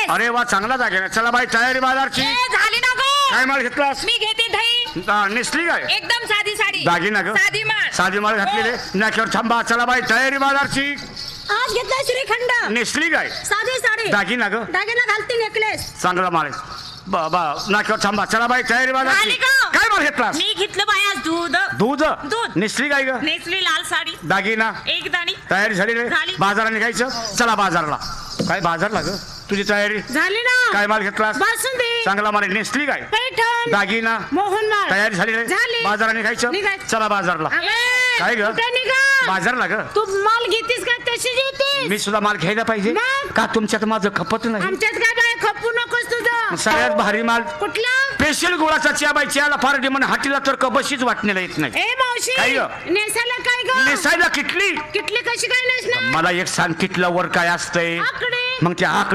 Necklace. अरे वा चांगला दागिना. चला बाई तयारी बाजारची. झाली ना गो. काय माल घेतलास? मी घेते दही. नेसली काय? एकदम साधी साडी. दागिना ग. साधी माळ. साधी माळ घातलेली. नाक्यावर थांबा. चला बाई तयारी बाजारची. आज घेतलाय श्रीखंड. नेसली काय? साधी साडी. दागिना ग. दागिना घालते नेकलेस. चांगला माल बाबा. नाक्यावर थांबा. चला बाई तयारी बाजारची. झाली का? काय माल घेतलास? मी घेतलं बाया दूध. दूध. दूध. नेसली काय ग? नेसली लाल साडी. दागिना. एक दाणी. तयारी झाली रे? झाली. बाजारात निघायचं. चला बाजारला. काय बाजारला ग? तुझी तयारी झाली ना. काय माल घेतलास? बासुंदी. चांगला माल. नेसली काय? पैठण. दागिना. मोहनमाळ. तयारी झाली रे? झाली. बाजारात निघायचं. निघायचं. चला बाजारला. काय ग? कुठे निघा? बाजारला ग. तू माल घेतीस का तशीच येतीस? मी सुद्धा माल घ्यायला पाहिजे मग? का? तुमच्यात माझं खपत नाही. आमच्यात काय बाय खपू नकोस तुझं. सगळ्यात भारी माल कुठला? स्पेशल गुळाचा चहा बाई. चहाला फार डिमांड. हाटीला तर कबशीच वाटण्याला येत नाही. ए मावशी. काय ग? नेसायला काय ग? नेसायला किटली. किटली कशी काय नेसणार? मला एक सांग किटल्यावर काय असतंय? आकडे. मग त्या आकडे